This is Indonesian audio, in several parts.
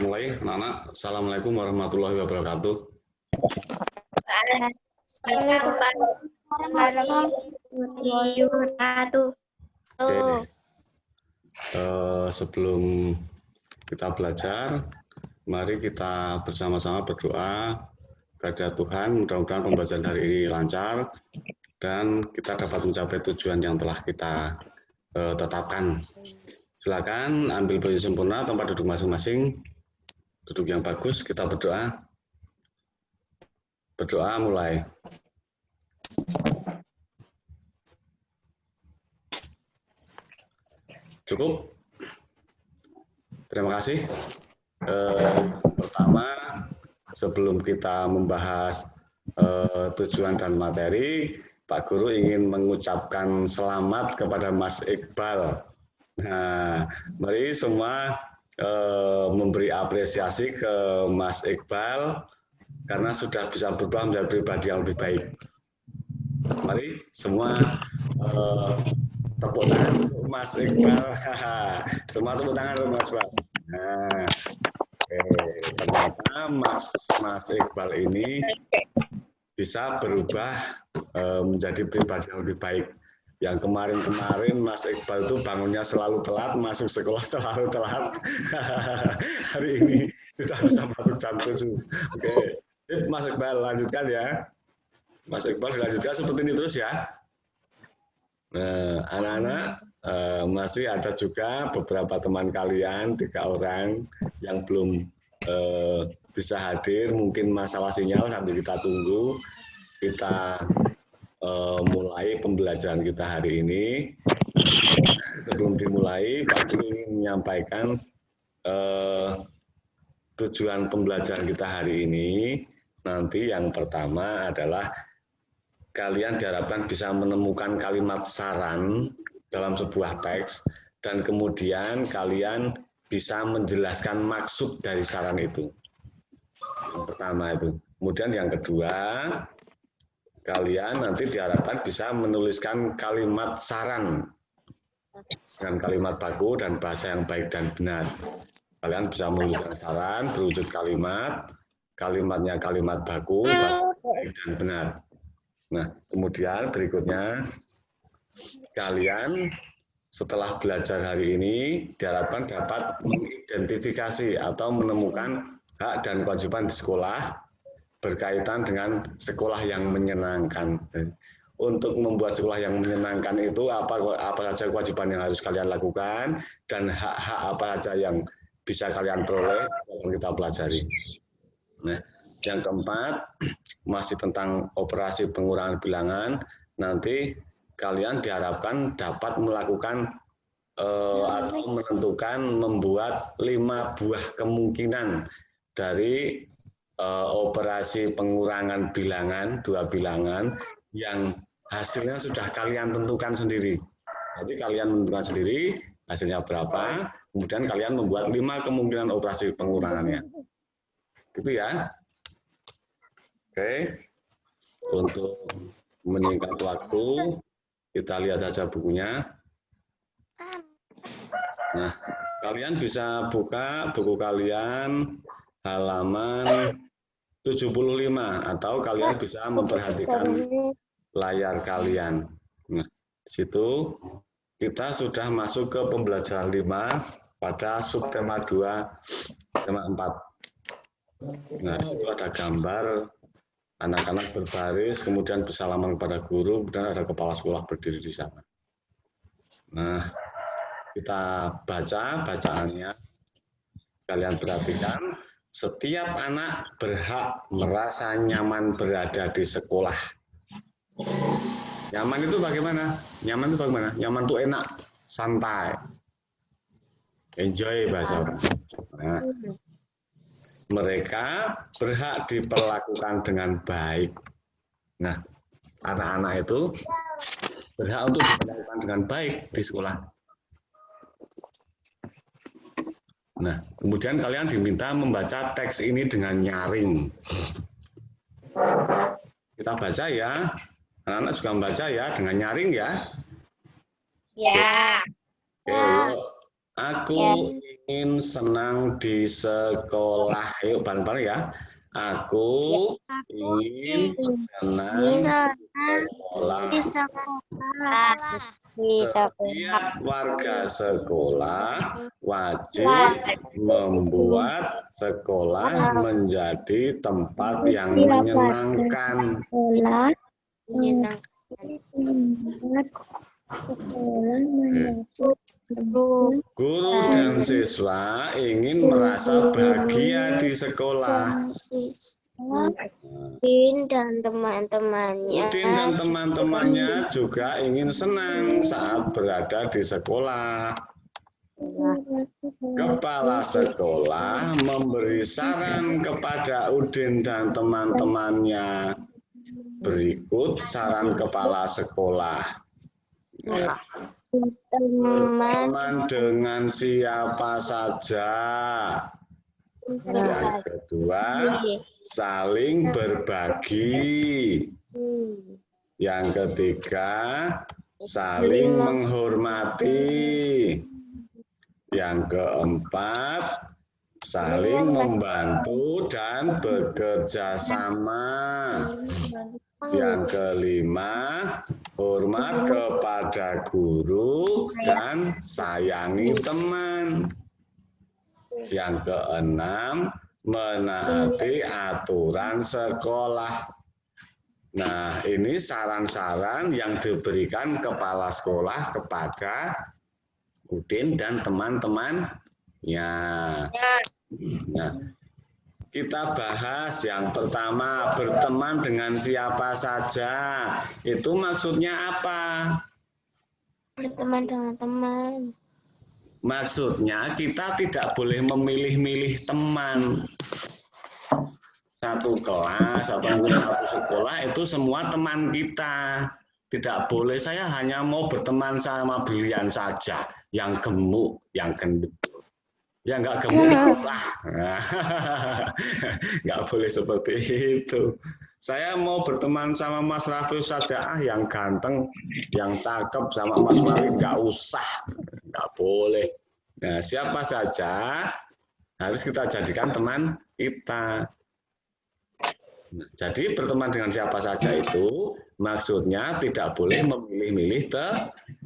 Mulai, anak-anak. Assalamualaikum warahmatullahi wabarakatuh. Oke. Sebelum kita belajar, mari kita bersama-sama berdoa kepada Tuhan. Mudah-mudahan pembelajaran hari ini lancar dan kita dapat mencapai tujuan yang telah kita tetapkan. Silakan ambil posisi sempurna, tempat duduk masing-masing, duduk yang bagus. Kita berdoa. Berdoa mulai. Cukup? Terima kasih. Pertama, sebelum kita membahas tujuan dan materi, Pak Guru ingin mengucapkan selamat kepada Mas Iqbal. Nah, mari semua memberi apresiasi ke Mas Iqbal karena sudah bisa berubah menjadi pribadi yang lebih baik. Mari semua tepuk tangan untuk Mas Iqbal. Semua tepuk tangan untuk Mas Iqbal. Nah, ternyata Mas Iqbal ini bisa berubah menjadi pribadi yang lebih baik. Yang kemarin-kemarin Mas Iqbal itu bangunnya selalu telat, masuk sekolah selalu telat. Hari ini sudah bisa masuk jam 7. Oke, Mas Iqbal lanjutkan ya. Mas Iqbal dilanjutkan seperti ini terus ya. Anak-anak, masih ada juga beberapa teman kalian, 3 orang yang belum bisa hadir, mungkin masalah sinyal sambil kita tunggu. Kita mulai pembelajaran kita hari ini. Sebelum dimulai, Pak Guru ingin menyampaikan tujuan pembelajaran kita hari ini. Nanti yang pertama adalah kalian diharapkan bisa menemukan kalimat saran dalam sebuah teks dan kemudian kalian bisa menjelaskan maksud dari saran itu. Yang pertama itu. Kemudian yang kedua, kalian nanti diharapkan bisa menuliskan kalimat saran dengan kalimat baku dan bahasa yang baik dan benar. Kalian bisa menuliskan saran berwujud kalimat, kalimatnya kalimat baku, bahasa baik dan benar. Nah, kemudian berikutnya, kalian setelah belajar hari ini diharapkan dapat mengidentifikasi atau menemukan hak dan kewajiban di sekolah berkaitan dengan sekolah yang menyenangkan. Untuk membuat sekolah yang menyenangkan itu apa saja kewajiban yang harus kalian lakukan dan hak-hak apa saja yang bisa kalian peroleh yang kita pelajari. Nah, yang keempat masih tentang operasi pengurangan bilangan. Nanti kalian diharapkan dapat melakukan atau menentukan membuat 5 buah kemungkinan dari operasi pengurangan bilangan, 2 bilangan yang hasilnya sudah kalian tentukan sendiri. Jadi kalian menentukan sendiri hasilnya berapa, kemudian kalian membuat 5 kemungkinan operasi pengurangannya. Gitu ya. Oke. Untuk menyingkat waktu, kita lihat saja bukunya. Nah, kalian bisa buka buku kalian halaman 75 atau kalian bisa memperhatikan layar kalian. Nah, di situ kita sudah masuk ke pembelajaran 5 pada subtema 2, tema 4. Nah, di situ ada gambar anak-anak berbaris, kemudian bersalaman kepada guru, kemudian ada kepala sekolah berdiri di sana. Nah, kita baca bacaannya. Kalian perhatikan, setiap anak berhak merasa nyaman berada di sekolah. Nyaman itu bagaimana? Nyaman itu bagaimana? Nyaman itu enak, santai, enjoy bahasa orang. Nah, mereka berhak diperlakukan dengan baik. Nah, anak-anak itu berhak untuk diperlakukan dengan baik di sekolah. Nah, kemudian kalian diminta membaca teks ini dengan nyaring. Kita baca ya. Anak-anak juga membaca ya dengan nyaring ya. Ya. Oke, yuk. Aku ingin senang di sekolah. Yuk bareng-bareng ya. Aku ingin senang di sekolah. Setiap warga sekolah wajib membuat sekolah menjadi tempat yang menyenangkan. Guru dan siswa ingin merasa bahagia di sekolah. Udin dan teman-temannya. Udin dan teman-temannya juga ingin senang saat berada di sekolah. Kepala sekolah memberi saran kepada Udin dan teman-temannya. Berikut saran kepala sekolah. Berteman dengan siapa saja. Yang kedua, saling berbagi. Yang ketiga, saling menghormati. Yang keempat, saling membantu dan bekerja sama. Yang kelima, hormat kepada guru dan sayangi teman. Yang keenam, menaati aturan sekolah. Nah, ini saran-saran yang diberikan kepala sekolah kepada Udin dan teman-temannya. Nah, kita bahas yang pertama, berteman dengan siapa saja. Itu maksudnya apa? Berteman dengan teman. Maksudnya kita tidak boleh memilih-milih teman. Satu kelas atau mungkin satu sekolah itu semua teman kita. Tidak boleh saya hanya mau berteman sama Brilian saja, yang gemuk, yang gendut. Ya nggak gemuk sah. Nggak boleh seperti itu. Saya mau berteman sama Mas Raffi saja, yang ganteng, yang cakep sama Mas Malik nggak usah, nggak boleh. Nah, siapa saja harus kita jadikan teman kita. Nah, jadi berteman dengan siapa saja itu maksudnya tidak boleh memilih-milih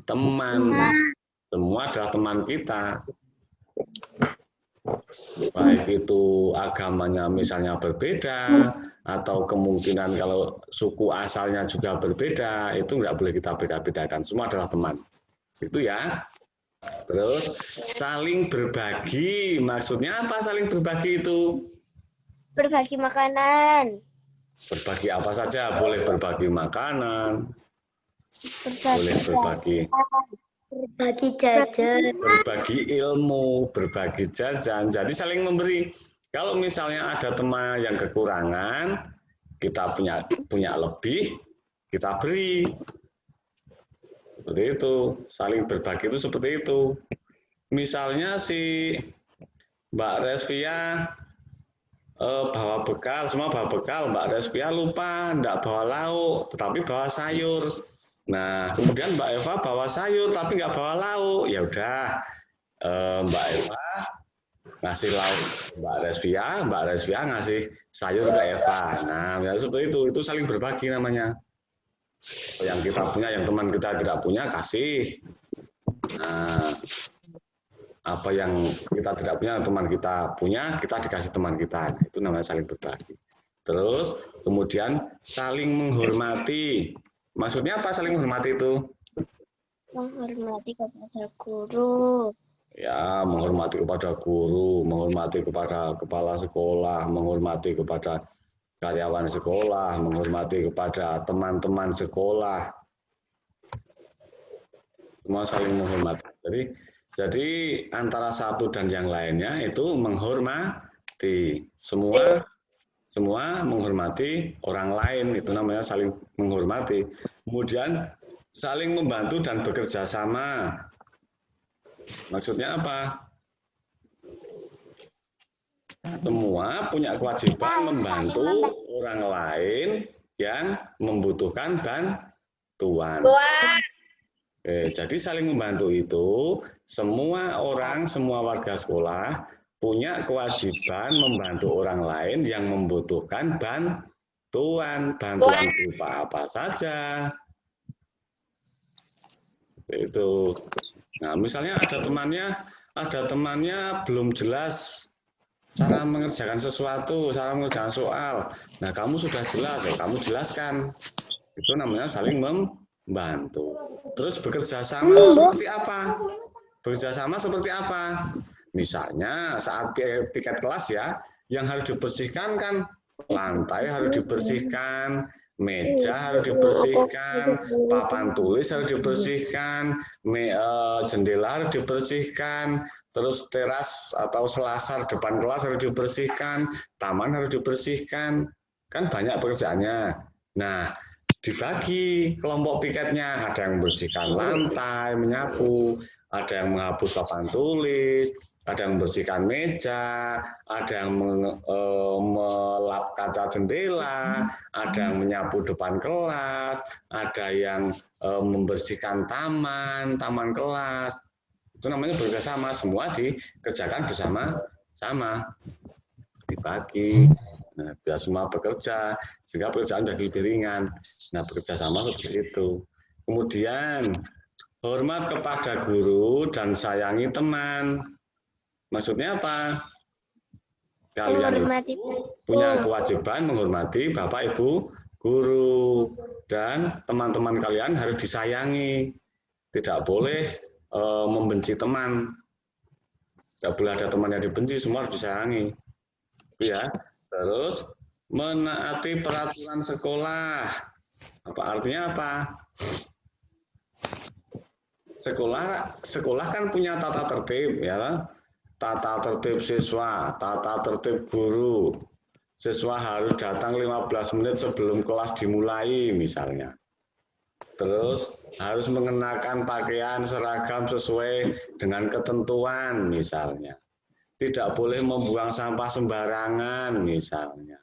teman. Semua adalah teman kita. Baik itu agamanya misalnya berbeda, atau kemungkinan kalau suku asalnya juga berbeda, itu nggak boleh kita beda-bedakan. Semua adalah teman. Itu ya. Terus saling berbagi. Maksudnya apa saling berbagi itu? Berbagi makanan. Berbagi apa saja? Boleh berbagi makanan. Boleh berbagi. Berbagi jajan. Berbagi ilmu, berbagi jajan. Jadi saling memberi. Kalau misalnya ada teman yang kekurangan, kita punya lebih, kita beri. Seperti itu. Saling berbagi itu seperti itu. Misalnya si Mbak Resvia bawa bekal, semua bawa bekal. Mbak Resvia lupa, enggak bawa lauk, tetapi bawa sayur. Nah, kemudian Mbak Eva bawa sayur tapi nggak bawa lauk. Ya udah, Mbak Eva ngasih lauk Mbak Resvia ngasih sayur ke Eva. Nah, ya seperti itu saling berbagi namanya. Yang kita punya, yang teman kita tidak punya, kasih. Nah, apa yang kita tidak punya, teman kita punya, kita dikasih teman kita. Nah, itu namanya saling berbagi. Terus, kemudian saling menghormati. Maksudnya apa saling menghormati itu? Menghormati kepada guru. Ya, menghormati kepada guru, menghormati kepada kepala sekolah, menghormati kepada karyawan sekolah, menghormati kepada teman-teman sekolah. Semua saling menghormati. Jadi antara satu dan yang lainnya itu menghormati. Semua menghormati orang lain, itu namanya saling menghormati. Kemudian saling membantu dan bekerja sama. Maksudnya apa? Semua punya kewajiban membantu orang lain yang membutuhkan bantuan. Jadi saling membantu itu semua orang, semua warga sekolah punya kewajiban membantu orang lain yang membutuhkan bantuan berupa apa saja. Itu. Nah, misalnya ada temannya belum jelas cara mengerjakan sesuatu, cara mengerjakan soal. Nah, kamu sudah jelas, ya kamu jelaskan. Itu namanya saling membantu. Terus bekerja sama seperti apa? Bekerja sama seperti apa? Misalnya saat piket kelas ya, yang harus dibersihkan kan lantai harus dibersihkan, meja harus dibersihkan, papan tulis harus dibersihkan, jendela harus dibersihkan, terus teras atau selasar depan kelas harus dibersihkan, taman harus dibersihkan, kan banyak pekerjaannya. Nah, dibagi kelompok piketnya, ada yang membersihkan lantai, menyapu, ada yang menghapus papan tulis, ada yang membersihkan meja, ada yang melap kaca jendela, ada yang menyapu depan kelas, ada yang membersihkan taman kelas. Itu namanya bekerjasama, semua dikerjakan bersama-sama, dibagi. Nah, biar semua bekerja, sehingga pekerjaan jadi lebih ringan. Nah, bekerja sama seperti itu. Kemudian, hormat kepada guru dan sayangi teman. Maksudnya apa? Kalian punya kewajiban menghormati Bapak, Ibu, guru, dan teman-teman kalian harus disayangi. Tidak boleh membenci teman. Tidak boleh ada teman yang dibenci, semua harus disayangi. Ya. Terus menaati peraturan sekolah. Apa artinya apa? Sekolah kan punya tata tertib ya. Tata tertib siswa, tata tertib guru. Siswa harus datang 15 menit sebelum kelas dimulai misalnya. Terus harus mengenakan pakaian seragam sesuai dengan ketentuan misalnya. Tidak boleh membuang sampah sembarangan misalnya.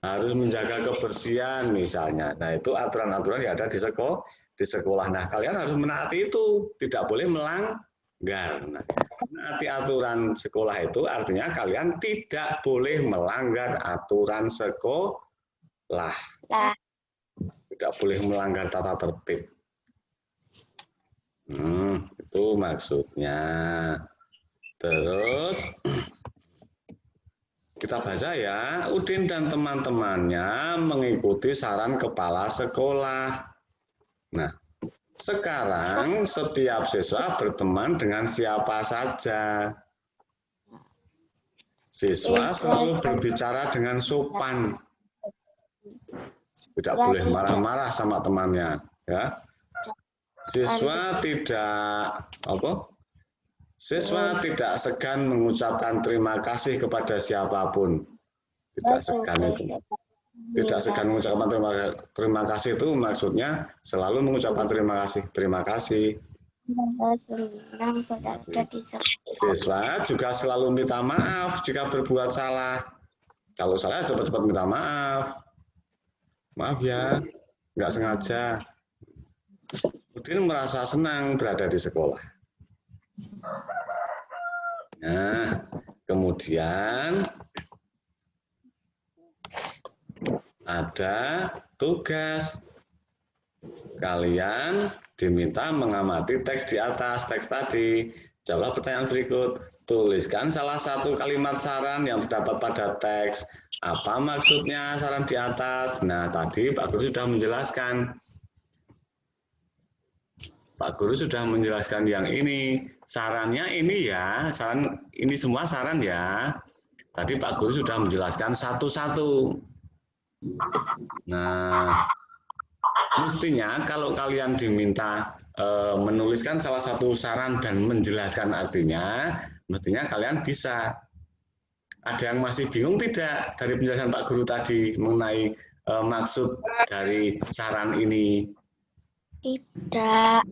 Harus menjaga kebersihan misalnya. Nah, itu aturan-aturan yang ada di sekolah. Nah, kalian harus menaati itu, tidak boleh melanggar. Nah, menaati aturan sekolah itu artinya kalian tidak boleh melanggar aturan sekolah. Tidak boleh melanggar tata tertib. Itu maksudnya. Terus kita baca ya, Udin dan teman-temannya mengikuti saran kepala sekolah. Nah, sekarang setiap siswa berteman dengan siapa saja. Siswa selalu berbicara dengan sopan. Tidak boleh marah-marah sama temannya, ya. Siswa tidak segan mengucapkan terima kasih kepada siapapun. Tidak segan itu. Tidak segan mengucapkan terima kasih itu maksudnya selalu mengucapkan terima kasih. Terima kasih. Siswa juga selalu minta maaf jika berbuat salah. Kalau salah cepat-cepat minta maaf. Maaf ya, nggak sengaja. Udin merasa senang berada di sekolah. Nah, kemudian ada tugas. Kalian diminta mengamati teks di atas, teks tadi. Jawablah pertanyaan berikut. Tuliskan salah satu kalimat saran yang terdapat pada teks. Apa maksudnya saran di atas? Nah, tadi Pak Guru sudah menjelaskan. Pak Guru sudah menjelaskan yang ini. Sarannya ini ya, ini semua saran ya. Tadi Pak Guru sudah menjelaskan satu-satu. Nah, mestinya kalau kalian diminta menuliskan salah satu saran dan menjelaskan artinya, mestinya kalian bisa. Ada yang masih bingung tidak dari penjelasan Pak Guru tadi mengenai maksud dari saran ini? Tidak.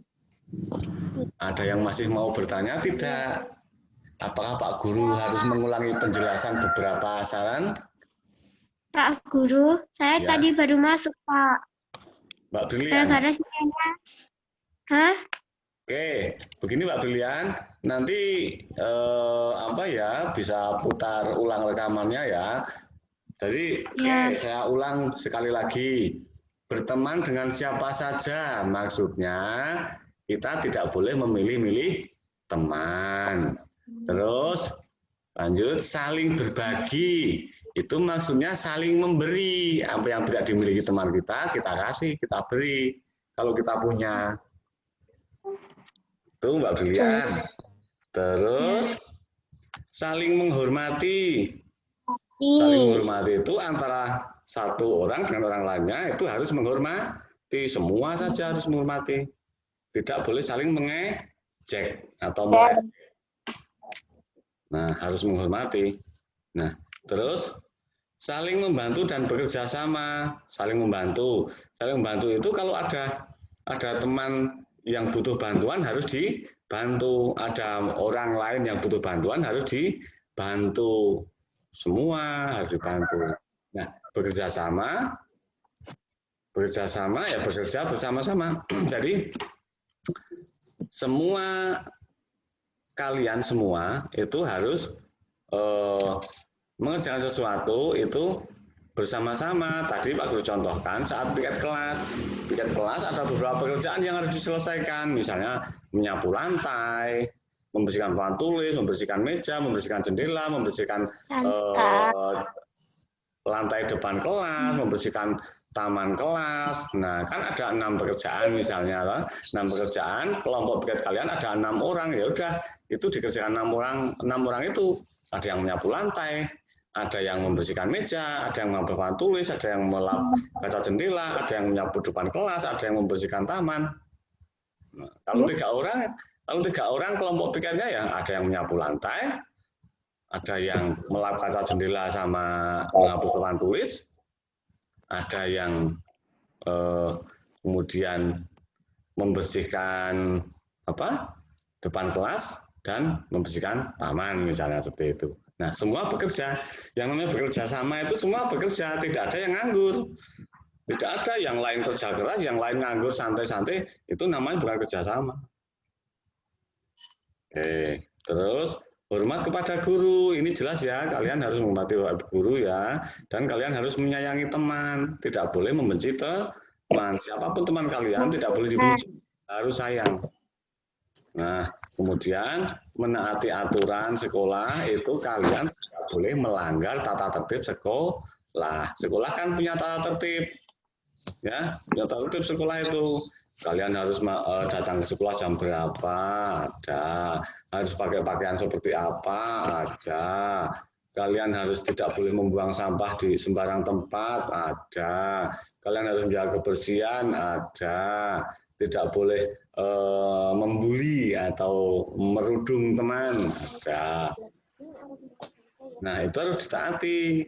Ada yang masih mau bertanya tidak? Apakah Pak Guru harus mengulangi penjelasan beberapa saran? Pak Guru, saya tadi baru masuk, Pak. Mbak Brilian. Gara-gara sinyalnya. Hah? Oke, begini Pak Brilian, nanti apa ya, bisa putar ulang rekamannya ya. Jadi, Ya. oke, saya ulang sekali lagi. Berteman dengan siapa saja, maksudnya kita tidak boleh memilih-milih teman. Terus, lanjut, saling berbagi. Itu maksudnya saling memberi. Apa yang tidak dimiliki teman kita kasih, kita beri. Kalau kita punya. Itu Mbak Brilian. Terus, saling menghormati. Saling menghormati itu antara satu orang dengan orang lainnya itu harus menghormati. Semua saja harus menghormati. Tidak boleh saling mengejek atau meledek. Nah, harus menghormati. Nah, terus saling membantu dan bekerja sama. Saling membantu. Saling membantu itu kalau ada teman yang butuh bantuan harus dibantu. Ada orang lain yang butuh bantuan harus dibantu. Semua harus dibantu. Nah, bekerja sama ya bekerja bersama-sama. Jadi kalian semua itu harus mengerjakan sesuatu itu bersama-sama. Tadi Pak Guru contohkan saat piket kelas. Piket kelas ada beberapa pekerjaan yang harus diselesaikan. Misalnya menyapu lantai, membersihkan papan tulis, membersihkan meja, membersihkan jendela, membersihkan lantai depan kelas, membersihkan taman kelas. Nah, kan ada 6 pekerjaan misalnya, 6 pekerjaan, kelompok piket kalian ada 6 orang, ya udah itu dikerjakan 6 orang itu. Ada yang menyapu lantai, ada yang membersihkan meja, ada yang menyapu papan tulis, ada yang melap kaca jendela, ada yang menyapu depan kelas, ada yang membersihkan taman. Nah, kalau 3 orang kelompok piketnya ya ada yang menyapu lantai, ada yang melap kaca jendela sama menghapus papan tulis, ada yang kemudian membersihkan depan kelas dan membersihkan taman misalnya seperti itu. Nah, semua bekerja. Yang namanya bekerja sama itu semua bekerja, tidak ada yang nganggur. Tidak ada yang lain kerja keras, yang lain nganggur santai-santai, itu namanya bukan kerja sama. Oke, terus hormat kepada guru, ini jelas ya, kalian harus menghormati guru ya, dan kalian harus menyayangi teman, tidak boleh membenci teman. Siapapun teman kalian tidak boleh dibenci, harus sayang. Nah, kemudian menaati aturan sekolah itu kalian tidak boleh melanggar tata tertib sekolah. Sekolah kan punya tata tertib, ya, punya tata tertib sekolah itu. Kalian harus datang ke sekolah jam berapa, ada. Harus pakai pakaian seperti apa, ada. Kalian harus tidak boleh membuang sampah di sembarang tempat, ada. Kalian harus menjaga kebersihan, ada. Tidak boleh membuli atau merudung teman, ada. Nah, itu harus ditaati.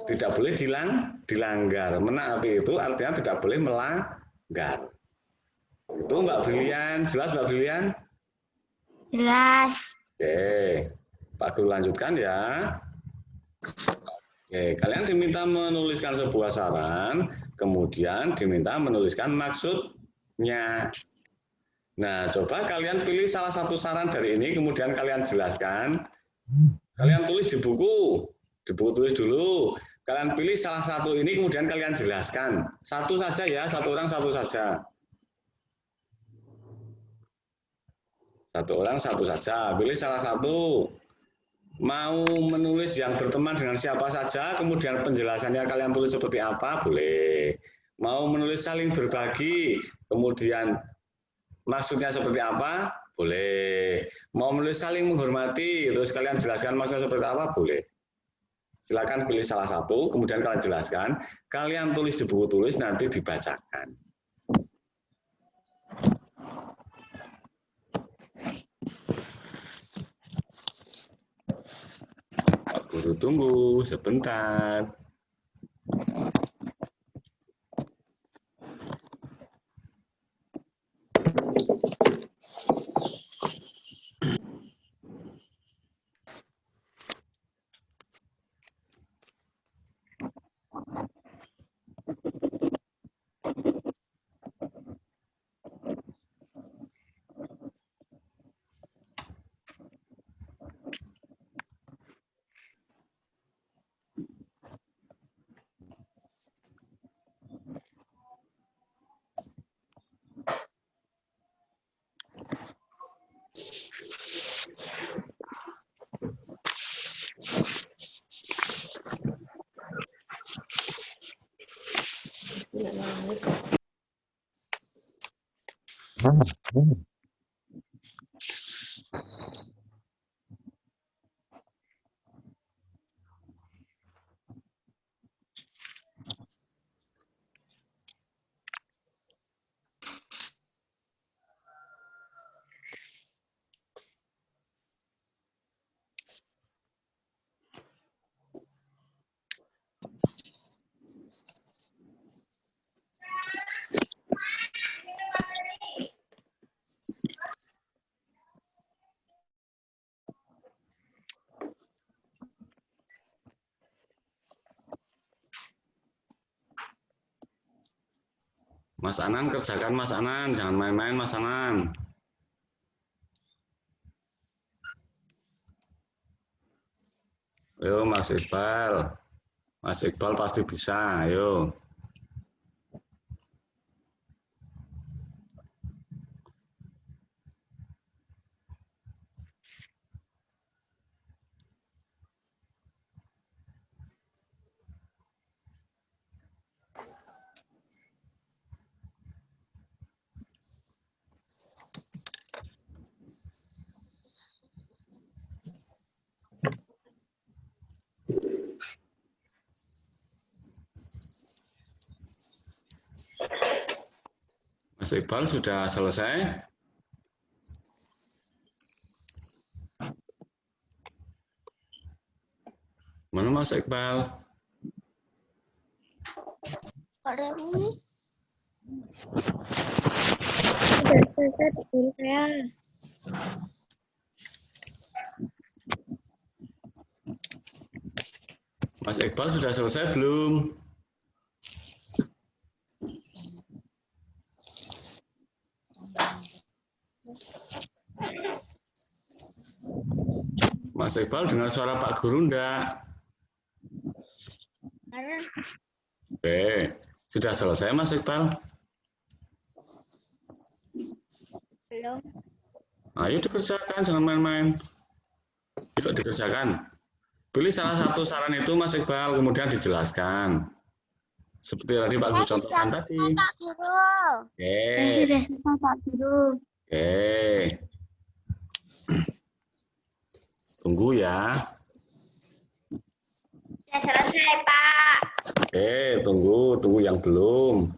Tidak boleh dilanggar. Menaati itu artinya tidak boleh melanggar. Itu Mbak Brilian, jelas Mbak Brilian? Jelas. Oke, Pak Guru lanjutkan ya. Oke, kalian diminta menuliskan sebuah saran, kemudian diminta menuliskan maksudnya. Nah, coba kalian pilih salah satu saran dari ini, kemudian kalian jelaskan. Kalian tulis di buku tulis dulu. Kalian pilih salah satu ini, kemudian kalian jelaskan. Satu saja ya, satu orang satu saja. Satu orang satu saja. Pilih salah satu. Mau menulis yang berteman dengan siapa saja, kemudian penjelasannya kalian tulis seperti apa, boleh. Mau menulis saling berbagi, kemudian maksudnya seperti apa, boleh. Mau menulis saling menghormati, terus kalian jelaskan maksudnya seperti apa, boleh. Silakan pilih salah satu, kemudian kalian jelaskan. Kalian tulis di buku tulis, nanti dibacakan. Pak Guru tunggu sebentar. Mas Anan kerjakan Mas Anan, jangan main-main Mas Anan. Ayo Mas Iqbal. Mas Iqbal pasti bisa, ayo. Mas Iqbal sudah selesai? Mana Mas Iqbal? Ada ini. Mas Iqbal sudah selesai belum? Mas Iqbal dengar suara Pak Guru enggak? Oke, sudah selesai Mas Iqbal? Belum. Ayo dikerjakan, jangan main-main. Yuk dikerjakan. Pilih salah satu saran itu Mas Iqbal, kemudian dijelaskan. Seperti tadi Pak Guru contohkan tadi. Pak Guru. Oke. Sudah selesai Pak Guru. Oke. Tunggu ya. Sudah selesai Pak. Oke, tunggu yang belum.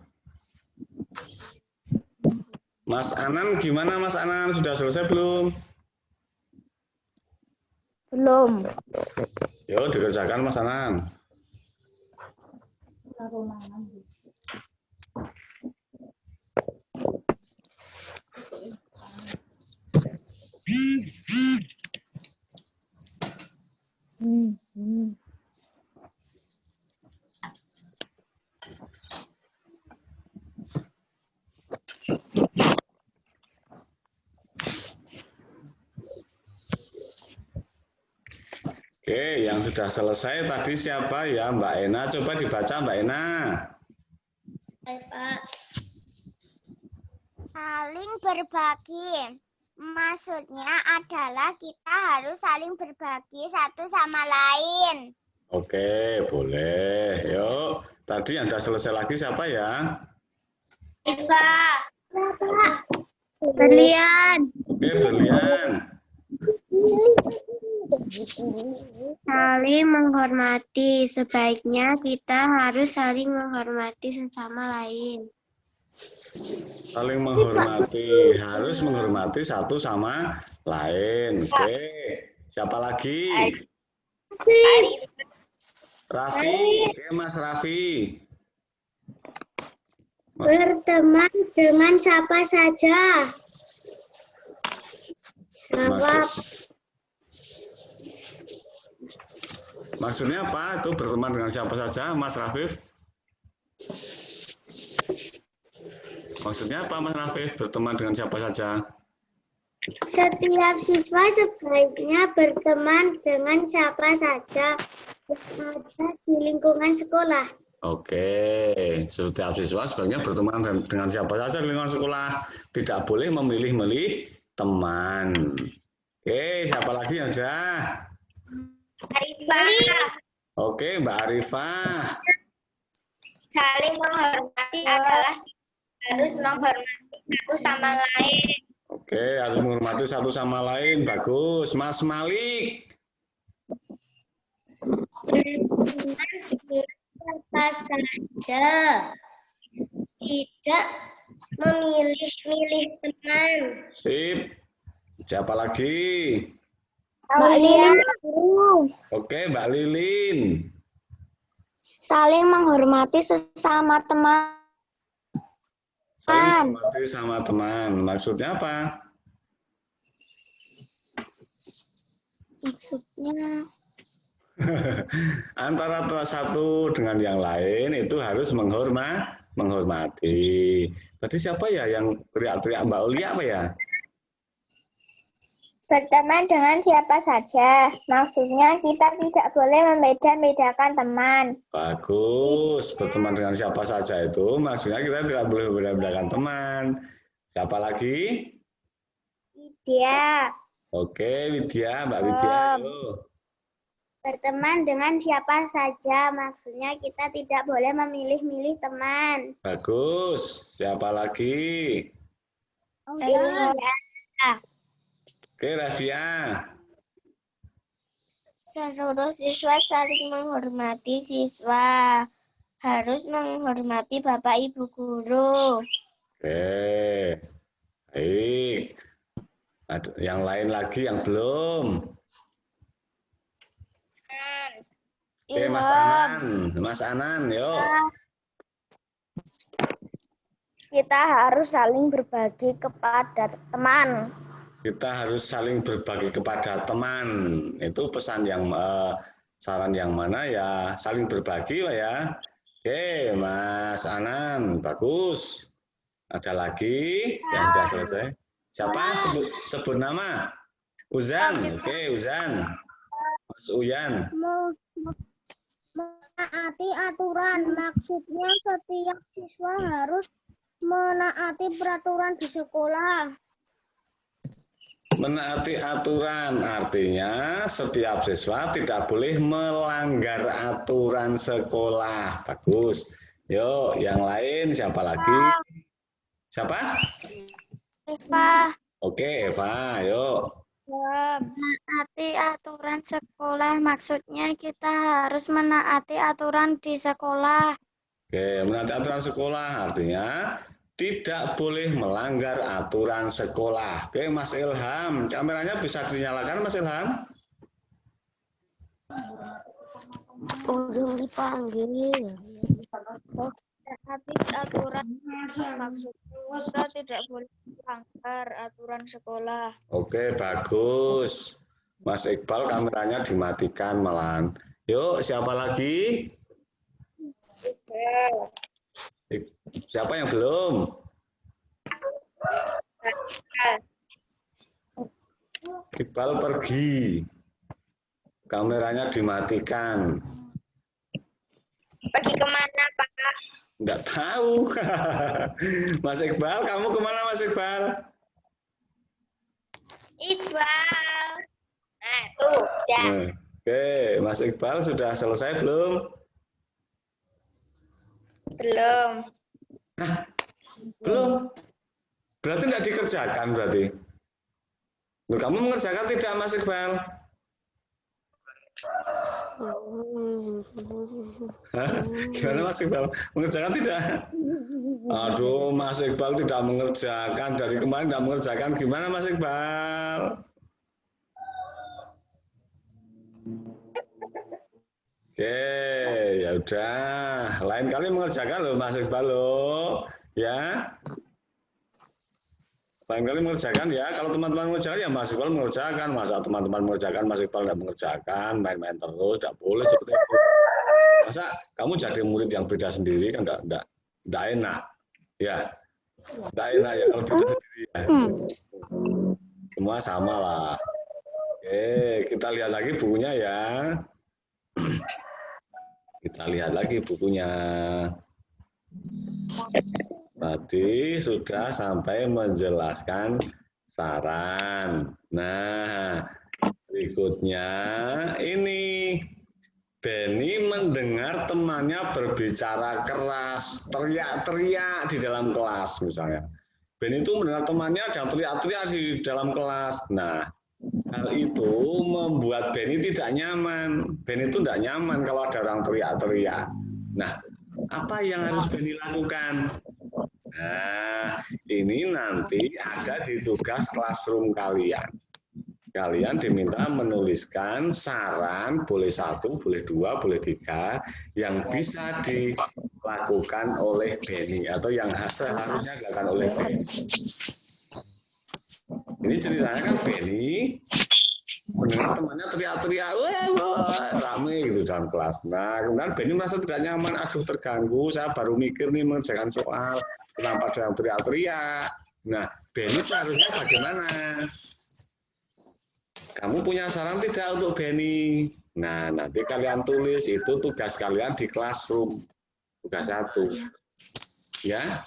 Mas Anan gimana Mas Anan? Sudah selesai belum? Belum. Yuk dikerjakan Mas Anan. Oke, yang sudah selesai tadi siapa ya? Mbak Ena, coba dibaca Mbak Ena. Hai Pak. Saling berbagi. Maksudnya adalah kita harus saling berbagi satu sama lain. Oke, boleh. Yuk, tadi yang sudah selesai lagi siapa ya? Pak. Berlian. Oke, Berlian. Saling menghormati. Sebaiknya kita harus saling menghormati sesama lain. Saling menghormati, harus menghormati satu sama lain. Oke, siapa lagi? Raffi, oke Mas Raffi. Berteman dengan siapa saja. Maksudnya apa itu berteman dengan siapa saja, Mas Rafif? Maksudnya apa, Mas Rafif? Berteman dengan siapa saja? Setiap siswa sebaiknya berteman dengan siapa saja yang ada di lingkungan sekolah. Oke, setiap siswa sebaiknya berteman dengan siapa saja di lingkungan sekolah. Tidak boleh memilih-milih teman. Oke, siapa lagi yang sudah? Arifah. Oke, Mbak Arifah. Saling menghormati adalah harus menghormati satu sama lain. Oke, harus menghormati satu sama lain. Bagus. Mas Malik. Berteman siapa saja. Tidak memilih-milih teman. Sip. Siapa lagi? Mbak Lilin. Oke, Mbak Lilin. Saling menghormati sesama teman. Saling menghormati sama teman. Maksudnya apa? Maksudnya Antara satu dengan yang lain itu harus menghormati. Tadi siapa ya yang teriak-teriak Mbak Ulia apa ya? berteman dengan siapa saja. Maksudnya kita tidak boleh membeda-bedakan teman. Bagus. Berteman dengan siapa saja itu maksudnya kita tidak boleh membeda-bedakan teman. Siapa lagi? Widya. Oke, Widya, Mbak Widya. Halo. Berteman dengan siapa saja. Maksudnya kita tidak boleh memilih-milih teman. Bagus. Siapa lagi? Ilham. Oke, Rafia. Seluruh siswa saling menghormati siswa. Harus menghormati Bapak Ibu guru. Oke. Baik. Ada yang lain lagi yang belum? Oke, Mas Anan. Mas Anan, yuk. Kita harus saling berbagi kepada teman. Kita harus saling berbagi kepada teman. Itu pesan yang saran yang mana ya? Saling berbagi Pak ya. Oke, Mas Anan, bagus. Ada lagi yang sudah selesai? Siapa? Sebut nama. Uzan. Oke, Uzan. Mas Uyan. Menaati aturan, maksudnya setiap siswa harus menaati peraturan di sekolah. Menaati aturan artinya setiap siswa tidak boleh melanggar aturan sekolah. Bagus. Yuk, yang lain siapa lagi? Siapa? Eva. Oke, Eva, yuk. Menaati aturan sekolah, maksudnya kita harus menaati aturan di sekolah. Oke, menaati aturan sekolah artinya tidak boleh melanggar aturan sekolah. Oke, Mas Ilham, kameranya bisa dinyalakan, Mas Ilham? Udah dipanggil. Menaati aturan, maksudnya kita tidak boleh melanggar aturan sekolah. Oke, bagus. Mas Iqbal kameranya dimatikan malahan. Yuk, siapa lagi? Siapa yang belum? Iqbal pergi. Kameranya dimatikan. Pergi kemana, Pak? Enggak tahu. Mas Iqbal, kamu kemana Mas Iqbal? Iqbal. Nah, tuh, ya. Oke, Mas Iqbal sudah selesai belum? Belum. Hah? Belum. Berarti tidak dikerjakan berarti. Loh, kamu mengerjakan tidak Mas Iqbal? Hah? Gimana Mas Iqbal? Mengerjakan tidak? Aduh, Mas Iqbal tidak mengerjakan. Dari kemarin tidak mengerjakan. Gimana Mas Iqbal? Oke, ya udah. Lain kali mengerjakan loh Mas Iqbal loh. Ya. Lain kali mengerjakan ya. Kalau teman-teman mengerjakan ya Mas Iqbal mengerjakan. Masa teman-teman mengerjakan, Mas Iqbal tidak mengerjakan, main-main terus, tidak boleh seperti itu. Masa kamu jadi murid yang beda sendiri kan tidak enak. Ya. Tidak enak ya kalau beda sendiri ya. Semua sama lah. Oke, kita lihat lagi bukunya ya. Kita lihat lagi bukunya. Tadi sudah sampai menjelaskan saran. Nah, berikutnya ini. Benny mendengar temannya berbicara keras, teriak-teriak di dalam kelas misalnya. Ben itu mendengar temannya ada teriak-teriak di dalam kelas. Nah, hal itu membuat Benny tidak nyaman. Benny itu tidak nyaman kalau ada orang teriak-teriak. Nah, apa yang harus Benny lakukan? Nah, ini nanti ada di tugas classroom kalian. Kalian diminta menuliskan saran, boleh 1, boleh 2, boleh 3, yang bisa dilakukan oleh Benny atau yang seharusnya dilakukan oleh Benny. Ini ceritanya kan Benny mendengar temannya teriak-teriak, rame gitu dalam kelas. Nah, kemudian Benny merasa tidak nyaman, aduh terganggu, saya baru mikir nih mengerjakan soal, kenapa ada yang teriak-teriak. Nah, Benny seharusnya bagaimana? Kamu punya saran tidak untuk Benny? Nah, nanti kalian tulis, itu tugas kalian di classroom. Tugas 1. Ya?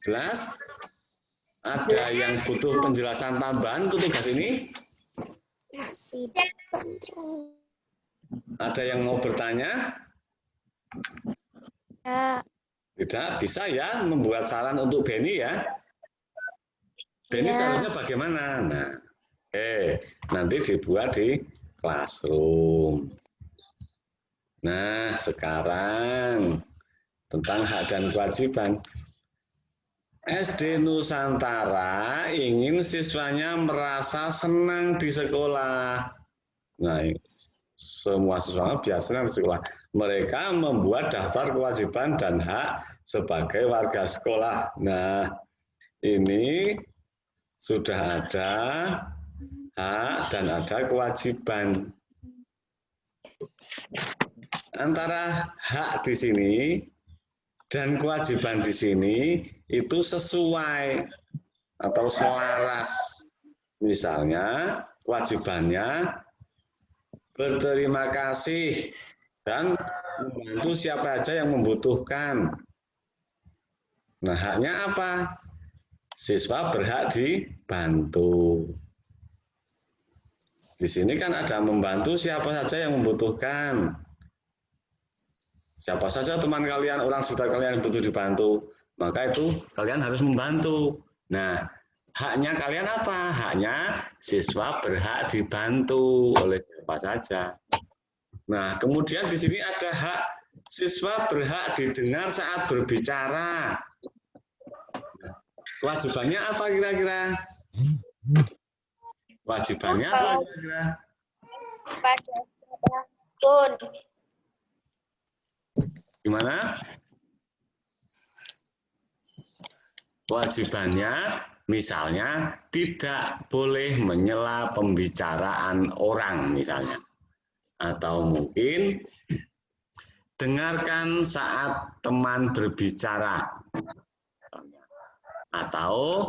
Jelas? Ada yang butuh penjelasan tambahan untuk tugas ini? Ada yang mau bertanya? Tidak, bisa ya membuat saran untuk Benny ya? Benny seharusnya bagaimana? Nah, nanti dibuat di classroom. Nah, sekarang tentang hak dan kewajiban. SD Nusantara ingin siswanya merasa senang di sekolah. Nah, semua siswa biasanya di sekolah. Mereka membuat daftar kewajiban dan hak sebagai warga sekolah. Nah, ini sudah ada hak dan ada kewajiban. Antara hak di sini dan kewajiban di sini itu sesuai atau selaras. Misalnya kewajibannya berterima kasih dan membantu siapa saja yang membutuhkan. Nah, haknya apa? Siswa berhak dibantu. Di sini kan ada membantu siapa saja yang membutuhkan. Siapa saja teman kalian, orang sekitar kalian yang butuh dibantu, maka itu kalian harus membantu. Nah, haknya kalian apa? Haknya siswa berhak dibantu oleh siapa saja. Nah, kemudian di sini ada hak siswa berhak didengar saat berbicara. Kewajibannya apa kira-kira? Kewajibannya apa kira-kira? Pada siapapun. Gimana? Kewajibannya misalnya tidak boleh menyela pembicaraan orang misalnya. Atau mungkin dengarkan saat teman berbicara. Atau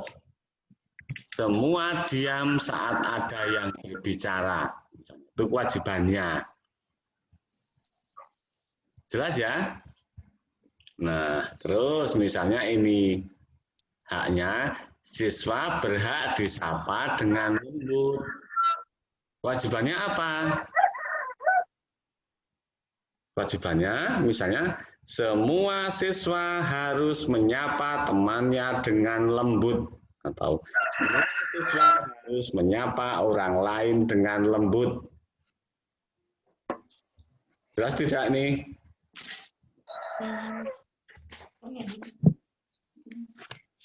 semua diam saat ada yang berbicara. Itu kewajibannya. Jelas ya? Nah, terus misalnya ini haknya siswa berhak disapa dengan lembut. Kewajibannya apa? Kewajibannya misalnya semua siswa harus menyapa temannya dengan lembut. Atau semua siswa harus menyapa orang lain dengan lembut. Jelas tidak nih?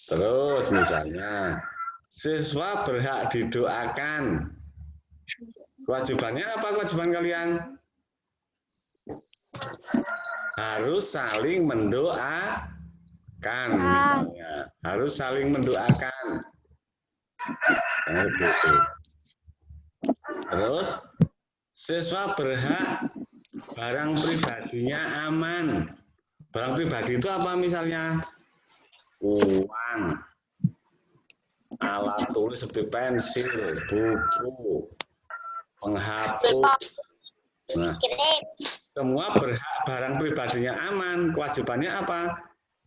Terus misalnya siswa berhak didoakan. Kewajibannya apa kewajiban kalian? Harus saling mendoakan misalnya. Harus saling mendoakan. Nah, gitu. Terus siswa berhak barang pribadinya aman. Barang pribadi itu apa misalnya? Uang, alat tulis seperti pensil, buku, penghapus. Nah, semua berhak barang pribadinya aman. Kewajibannya apa?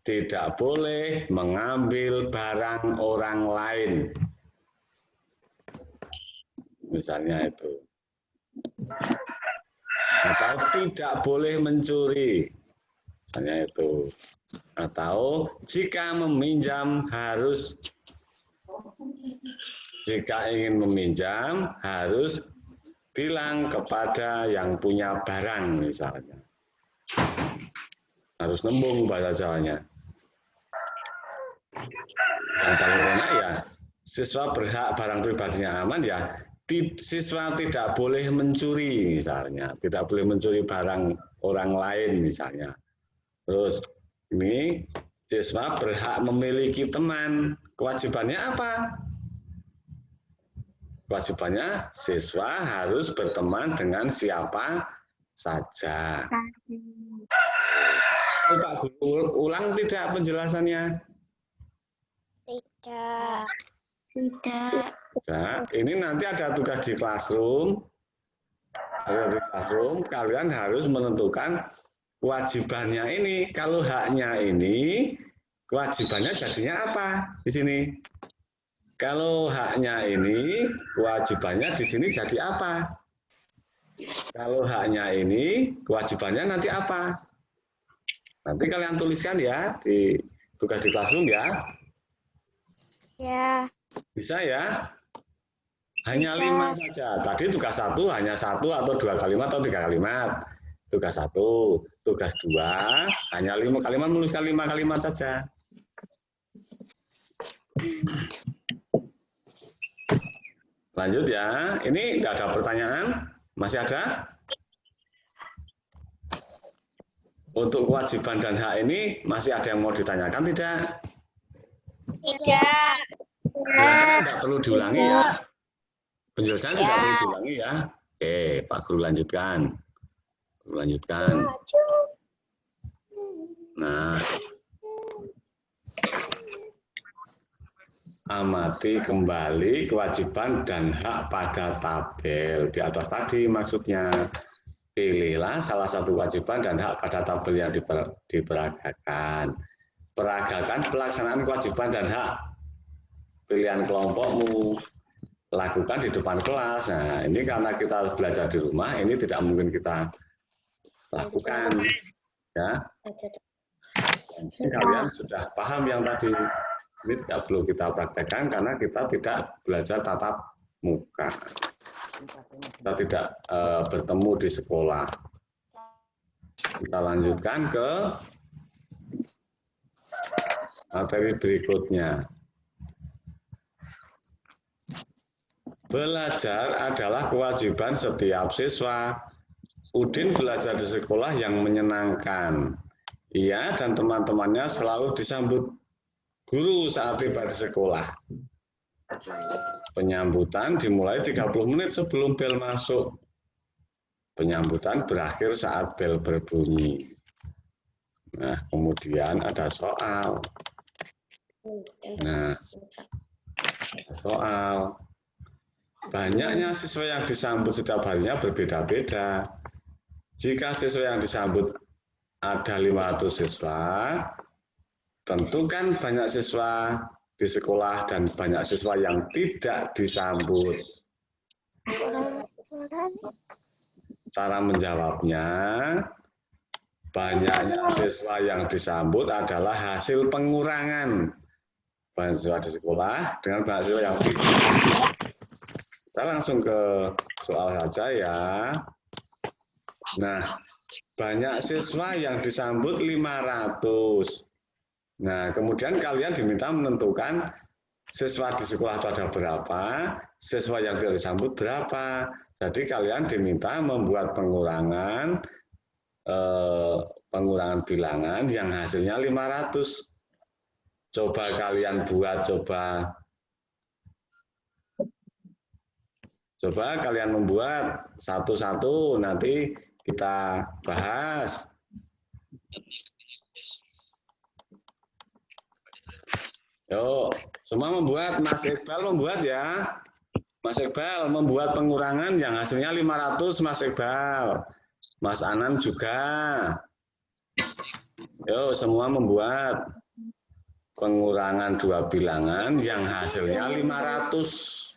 Tidak boleh mengambil barang orang lain. Misalnya itu. Atau tidak boleh mencuri. Misalnya itu. Atau jika meminjam harus, jika ingin meminjam harus bilang kepada yang punya barang misalnya. Harus nembung bahasa Jawanya. Yang paling enak ya, siswa berhak barang pribadinya aman ya, siswa tidak boleh mencuri misalnya, tidak boleh mencuri barang orang lain misalnya. Terus ini siswa berhak memiliki teman, kewajibannya apa? Kewajibannya siswa harus berteman dengan siapa saja. Pak Guru ulang tidak penjelasannya? Tidak. Nah, ini nanti ada tugas di classroom. Ada di classroom, kalian harus menentukan kewajibannya ini. Kalau haknya ini, kewajibannya jadinya apa di sini? Kalau haknya ini, kewajibannya di sini jadi apa? Kalau haknya ini, kewajibannya nanti apa? Nanti kalian tuliskan ya di tugas di classroom ya. Ya. Bisa ya? Hanya Bisa. 5 saja. Tadi tugas 1 hanya 1 atau 2 kalimat atau 3 kalimat. Tugas 1, tugas 2 hanya 5 kalimat, menuliskan 5 kalimat saja. Lanjut ya. Ini tidak ada pertanyaan? Masih ada? Untuk kewajiban dan hak ini masih ada yang mau ditanyakan tidak? Tidak. Penjelasannya tidak perlu diulangi ya. Penjelasan tidak perlu diulangi ya. Oke, Pak Guru lanjutkan. Lanjutkan. Nah, amati kembali kewajiban dan hak pada tabel di atas tadi maksudnya. Pilihlah salah satu kewajiban dan hak pada tabel yang diperagakan. Peragakan pelaksanaan kewajiban dan hak pilihan kelompokmu. Lakukan di depan kelas. Nah, ini karena kita belajar di rumah, ini tidak mungkin kita lakukan. Ya. Jadi kalian sudah paham yang tadi. Ini tidak perlu kita praktekkan karena kita tidak belajar tatap muka. Kita tidak bertemu di sekolah. Kita lanjutkan ke materi berikutnya. Belajar adalah kewajiban setiap siswa. Udin belajar di sekolah yang menyenangkan. Ia dan teman-temannya selalu disambut guru saat tiba di sekolah. Penyambutan dimulai 30 menit sebelum bel masuk. Penyambutan berakhir saat bel berbunyi. Nah, kemudian ada soal. Nah, soal. Banyaknya siswa yang disambut setiap harinya berbeda-beda. Jika siswa yang disambut ada 500 siswa, tentukan banyak siswa di sekolah dan banyak siswa yang tidak disambut. Cara menjawabnya, banyaknya siswa yang disambut adalah hasil pengurangan banyak siswa di sekolah dengan banyak siswa yang tidak. Kita langsung ke soal saja ya. Nah, banyak siswa yang disambut 500. Nah, kemudian kalian diminta menentukan siswa di sekolah itu ada berapa, siswa yang tidak disambut berapa. Jadi kalian diminta membuat pengurangan bilangan yang hasilnya 500. Coba kalian buat, coba kalian membuat satu-satu, nanti kita bahas. Yuk, semua membuat. Mas Iqbal membuat ya. Mas Iqbal membuat pengurangan yang hasilnya 500, Mas Iqbal. Mas Anan juga. Yuk, semua membuat pengurangan 2 bilangan yang hasilnya 500.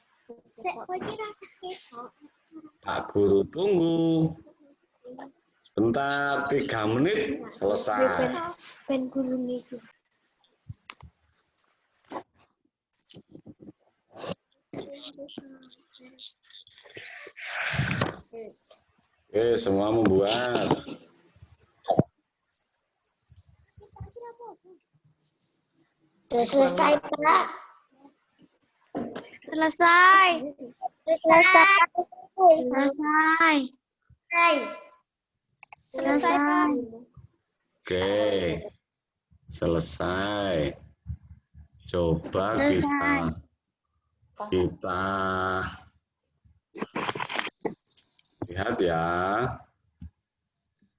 Pak Guru tunggu. Bentar, 3 menit selesai. Ben guru itu. Oke, semua membuat. Sudah selesai, Pak. Selesai. Selesai, Pak. Oke, selesai. Coba kita lihat ya.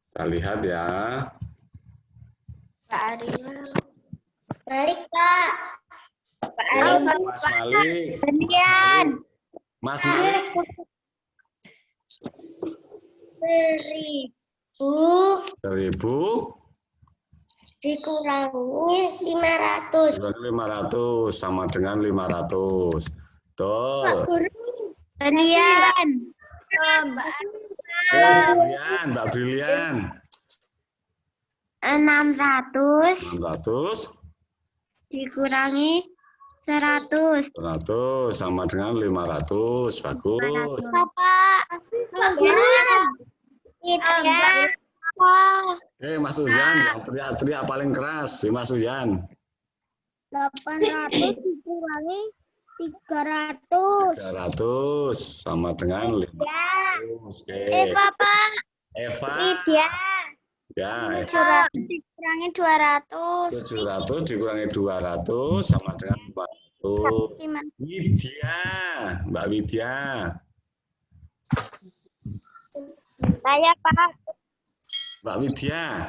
Kita lihat ya. Pak Arima. Malik, Pak. Pak Arima. Mas Malik. Mas Malik. 1.000 dikurangi 500. 500 sama dengan 500. Betul. Pak Guru. Brilian. Mbak Brilian. 600 600 dikurangi 100. 100 sama dengan 500. Bagus. Bapak. Pak Guru. Iya. Mas Ujan yang teriak-teriak paling keras. Si Mas Ujan. 800 dikurangi 300. 300 sama dengan 500. Oke. Eva, Pak. Eva. Iya. Ya. 700 dikurangi 200. 700 dikurangi 200 sama dengan 400. Widya. Mbak Widya. Saya, Pak. Mbak Widya.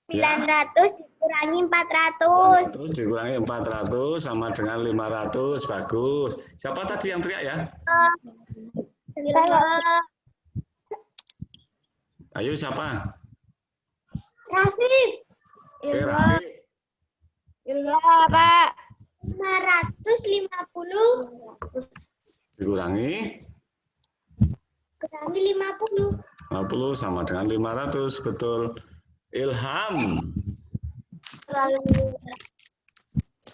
900 dikurangi 400. 900 dikurangi 400 sama dengan 500. Bagus. Siapa tadi yang teriak ya? Ayo siapa? Rafiq. Oke, Rafiq. Iya, Pak. 550 Dikurangi kurangi 50. 50 sama dengan 500. Betul. Ilham.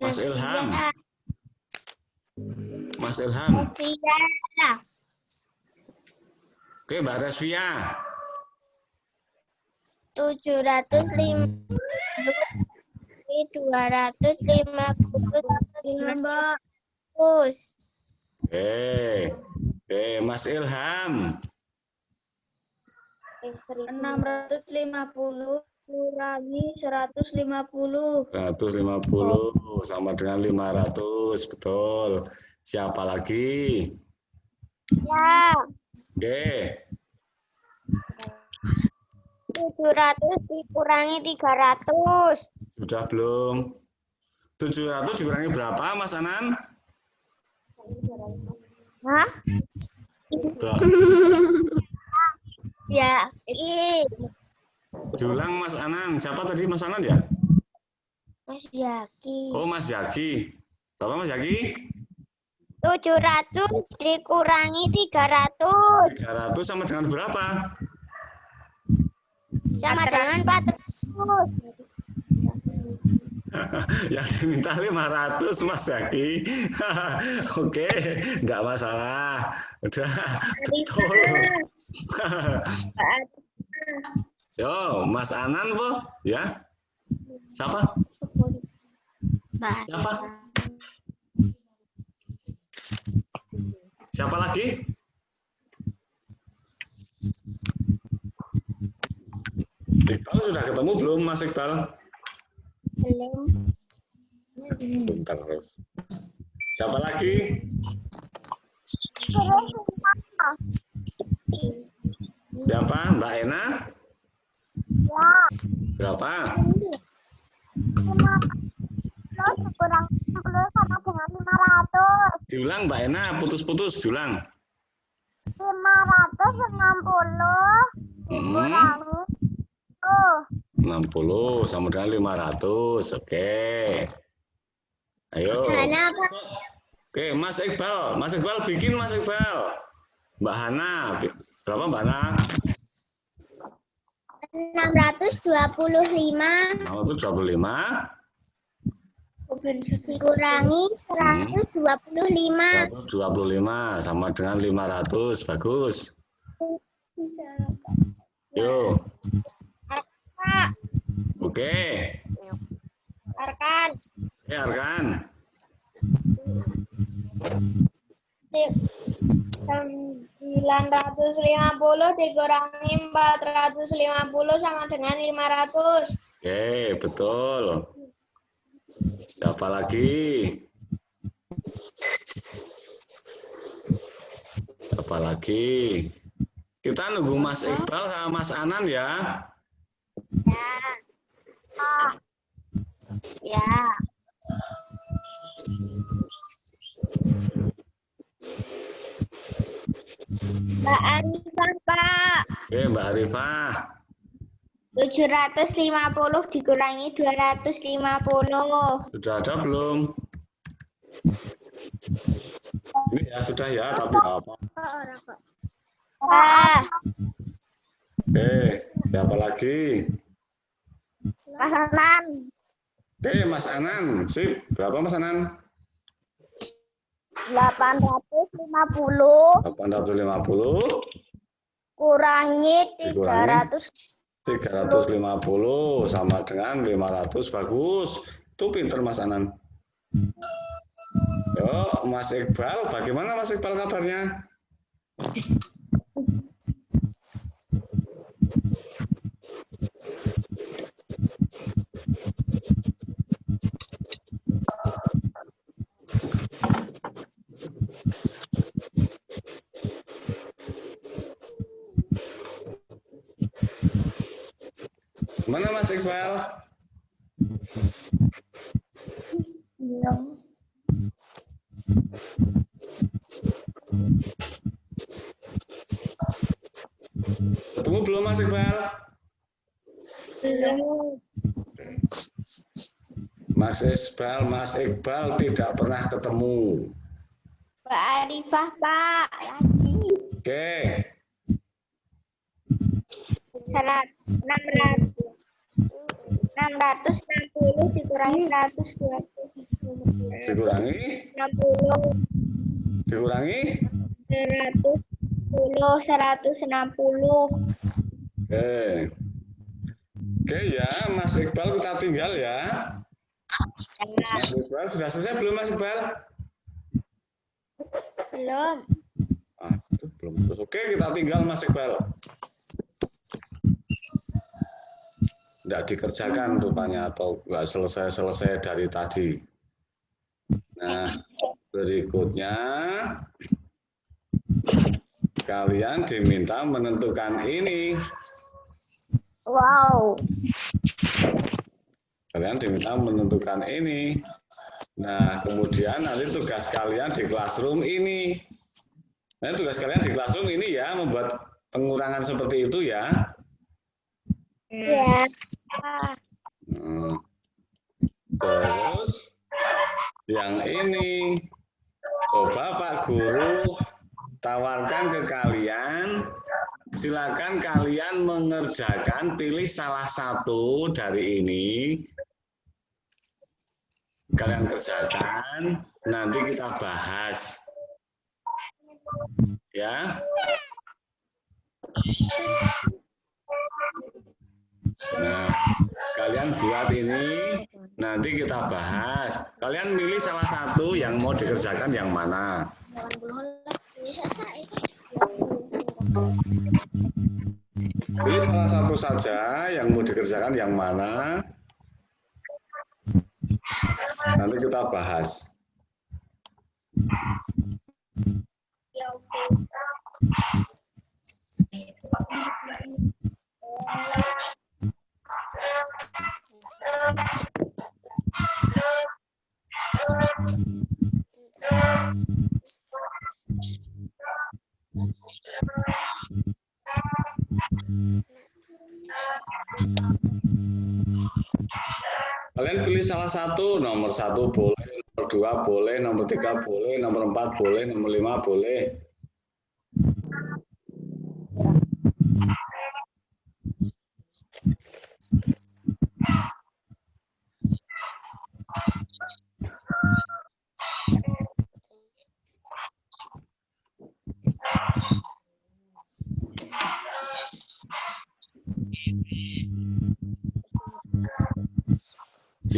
Mas Ilham. Mas Ilham. Iya. Oke, Mbak Resvia. 750 250. Oke, Mas Ilham. 650 kurangi 150. 150 sama dengan 500. Betul. Siapa lagi? Ya. Oke. 700 dikurangi 300. Sudah belum? 700 dikurangi berapa, Mas Anan? Hah? Ya. Diulang, Mas Anan. Siapa tadi Mas Anan ya? Mas Yaki. Oh, Mas Yaki. Berapa, Mas Yaki? 700 dikurangi 300. 300 sama dengan berapa? Sama dengan 400. Yang diminta 500, Mas Yaki. Oke, enggak masalah. Udah, betul. Yo, Mas Anan, Bu. Ya. Siapa? Siapa? Siapa lagi? Iqbal sudah ketemu belum, Mas Iqbal? Belum. Bentar terus. Siapa lagi? Siapa? Mbak Ena? Ya. Berapa? 500 kurang 60 sama dengan 500. Diulang, Mbak Ena. Putus-putus. Diulang. 560 kurangi 60 sama dengan 500. Oke. Ayo. Oke, Mas Iqbal. Mas Iqbal bikin, Mas Iqbal. Mbak Hana. Berapa, Mbak Hana? 625 625 dikurangi 125. 125 sama dengan 500. Bagus. Yuk. Oke. Arkan. Oke, Arkan. 950 dikurangi 450 sama dengan 500. Oke, betul. Siapa lagi? Siapa lagi? Kita nunggu Mas Iqbal sama Mas Anan ya. Ya. Mbak Arifah, Pak. Oke, Mbak Arifah. 750 dikurangi 250. Sudah ada belum? Ini ya sudah ya, tapi apa? Ah. Oke, siapa lagi? Mas Anan. Oke, Mas Anan. Sip, berapa Mas Anan? 850 850 kurangi Dikurangi 300. 350 sama dengan 500. Bagus. Itu pinter Mas Anan. Yuk, Mas Iqbal. Bagaimana Mas Iqbal kabarnya? Mana Mas Iqbal? Ketemu belum Mas Iqbal? Mas Iqbal tidak pernah ketemu. Mbak Arifah, Pak. Lagi. Oke. 660 dikurangi 120. Dikurangi 60 dikurangi 160. Oke ya, Mas Iqbal kita tinggal ya. Mas Iqbal sudah selesai belum Mas Iqbal? Belum. Belum. Oke, kita tinggal Mas Iqbal. Tidak dikerjakan rupanya atau nggak selesai dari tadi. Nah, berikutnya kalian diminta menentukan ini. Wow. Kalian diminta menentukan ini. Nah, kemudian nanti tugas kalian di classroom ini. Nah, tugas kalian di classroom ini ya, membuat pengurangan seperti itu ya. Ya. Terus yang ini coba Pak Guru tawarkan ke kalian, silakan kalian mengerjakan, pilih salah satu dari ini, kalian kerjakan, nanti kita bahas ya. Nah, kalian buat ini, nanti kita bahas. Kalian milih salah satu yang mau dikerjakan yang mana. Pilih salah satu saja yang mau dikerjakan yang mana. Nanti kita bahas. Kalian pilih salah satu, nomor 1 boleh, nomor 2 boleh, nomor 3 boleh, nomor 4 boleh, nomor 5 boleh.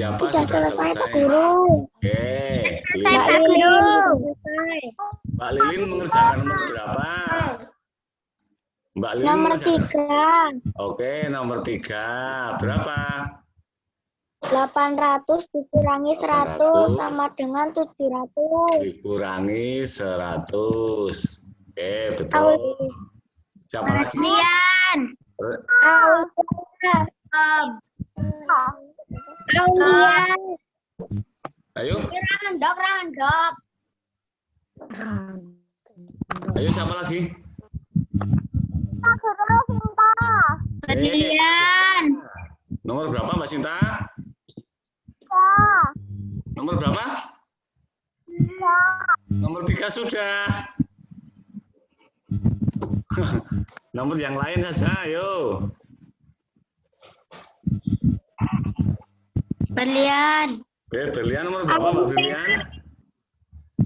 Siapa Sudah selesai, Pak Guru. Oke, Mbak Lilin. Lilin. Mbak Lilin mengerjakan nomor berapa? Mbak Lilin Nomor mengerjakan. 3. Oke, nomor 3. Berapa? 800 dikurangi 100 sama dengan 700. Dikurangi 100. Oke, betul. Siapa lagi? Lian. Aulia. Ayo. Randok. Ayo, siapa lagi? Lian. Nomor berapa, Mbak Sinta? Nomor berapa? Nomor 3 sudah. Nomor yang lain saja, ayo. Berlian. Oke, Berlian nomor berapa, Mbak Berlian?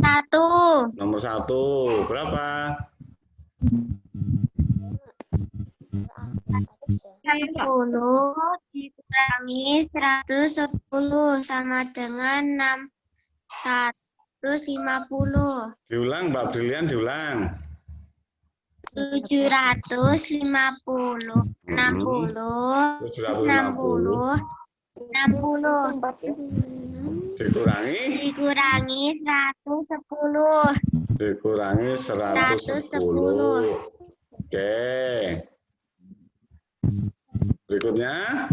1. Nomor 1. Berapa? 10 dikurangi 110 sama dengan 650. Diulang, Mbak Brilian, diulang. 750, 60, 750 dikurangi 110. dikurangi 110. Oke. Berikutnya.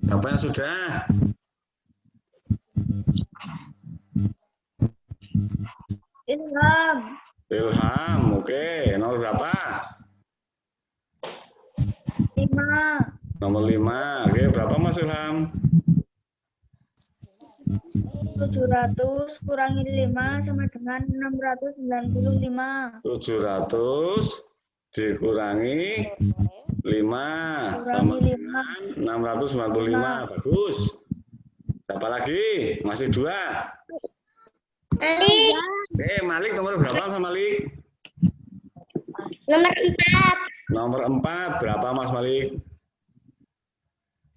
Siapa yang sudah? Ilham, oke. Nomor berapa? 5. Nomor 5. Oke, berapa Mas Ilham? 700 kurangi 5 sama dengan 695. 700 dikurangi 5 sama dengan 695. Bagus. Siapa lagi? Masih 2. Malik. Malik nomor berapa sama Malik? Nomor 4. Nomor 4. Berapa Mas Malik?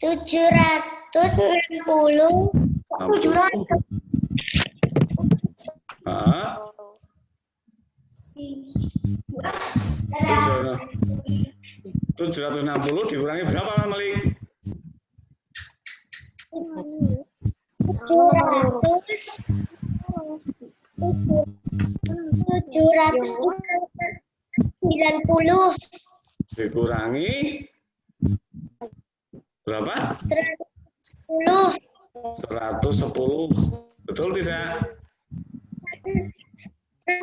760. 700. 760 dikurangi berapa Mas Malik? 790 dikurangi berapa? 110. 110. Betul tidak?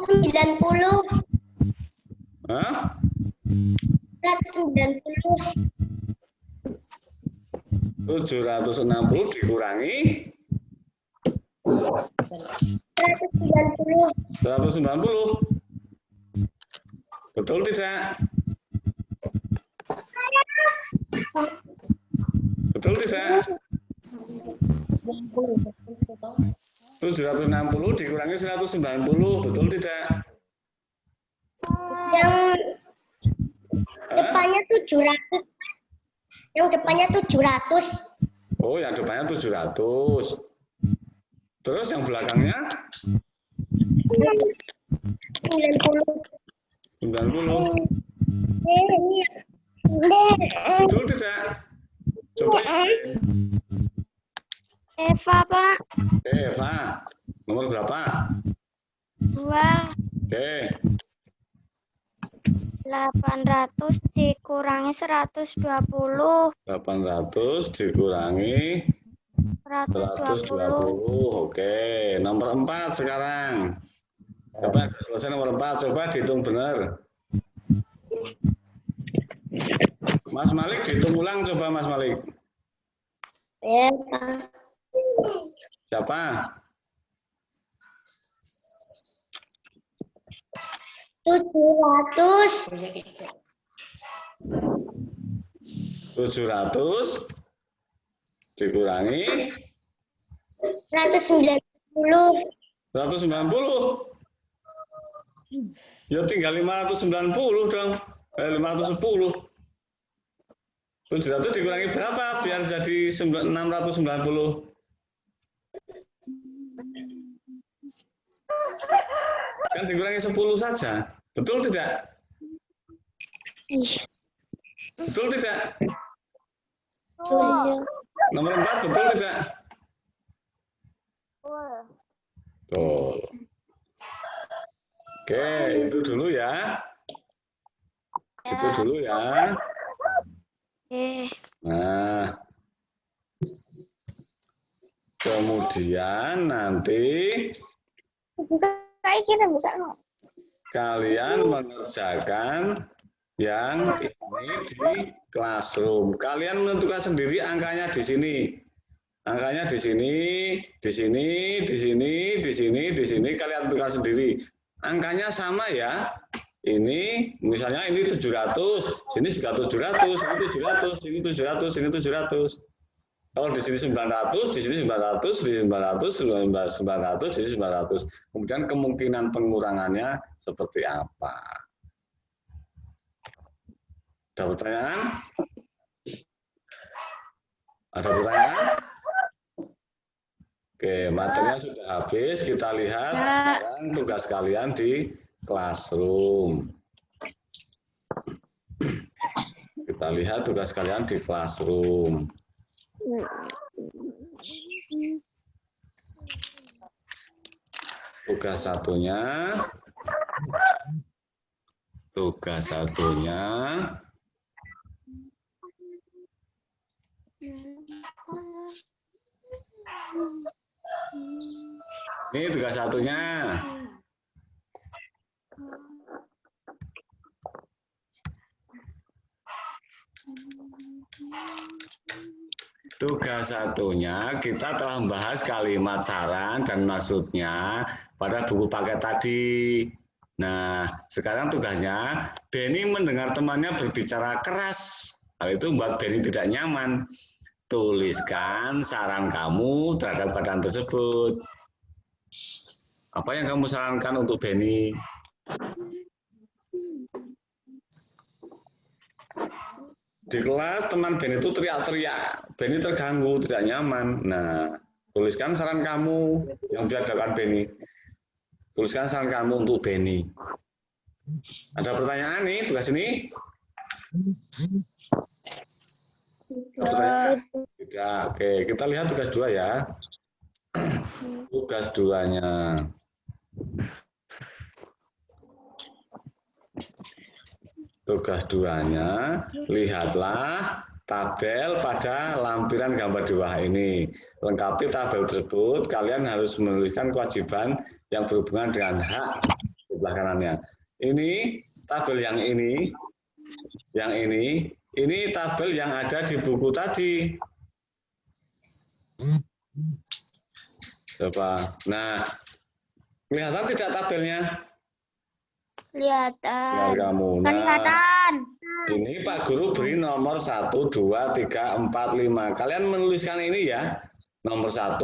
190. Hah? 190. 760 dikurangi 190. 190. Betul tidak? Betul tidak? 760 dikurangi 190. Betul tidak? Yang depannya 700. Yang depannya 700. Oh, yang depannya 700. Terus yang belakangnya 90. 90. Betul tidak? Coba. Eva, Pak. Eva, nomor berapa? 2. Oke. 800 dikurangi 120. 800 dikurangi 120. Oke, nomor 4 sekarang. Coba selesai nomor 4, coba dihitung benar. Mas Malik dihitung ulang coba Mas Malik. Ya. Siapa? 700 dikurangi 190. 190. Ya tinggal 590 dong. 510. 700 dikurangi berapa biar jadi 690? Kan dikurangi 10 saja. Betul tidak? Betul tidak? Nomor 4 betul tidak? Betul. Oke, itu dulu ya. Itu dulu ya. Nah, kemudian nanti kalian mengerjakan yang ini di classroom. Kalian menentukan sendiri angkanya di sini. Angkanya di sini, di sini, di sini, di sini, di sini. Kalian tentukan sendiri. Angkanya sama ya. Ini misalnya ini 700, sini juga 700, ini 700, ini 700, ini 700. Kalau di sini 900, di sini 900, di sini 900, 900, di sini 900. Kemudian kemungkinan pengurangannya seperti apa? Ada pertanyaan? Ada pertanyaan? Oke, materinya sudah habis. Kita lihat sekarang tugas kalian di classroom. Kita lihat tugas kalian di classroom. Tugas satunya ini tugas satunya. Tugas satunya kita telah membahas kalimat saran dan maksudnya pada buku paket tadi. Nah, sekarang tugasnya Benny mendengar temannya berbicara keras. Hal itu membuat Benny tidak nyaman. Tuliskan saran kamu terhadap keadaan tersebut. Apa yang kamu sarankan untuk Benny? Di kelas teman Benny itu teriak-teriak, Benny terganggu, tidak nyaman. Nah, tuliskan saran kamu yang dihadapkan Benny. Tuliskan saran kamu untuk Benny. Ada pertanyaan nih tugas ini? Ada pertanyaan? Tidak. Oke, kita lihat tugas 2 ya. Tugas 2-nya. Tugas 2-nya, lihatlah tabel pada lampiran gambar di bawah ini. Lengkapi tabel tersebut, kalian harus menuliskan kewajiban yang berhubungan dengan hak di sebelah kanannya. Ini tabel yang ini tabel yang ada di buku tadi. Coba. Nah, kelihatan tidak tabelnya? Kelihatan. Kamu. Nah, ini Pak Guru beri nomor 1, 2, 3, 4, 5. Kalian menuliskan ini ya. Nomor 1,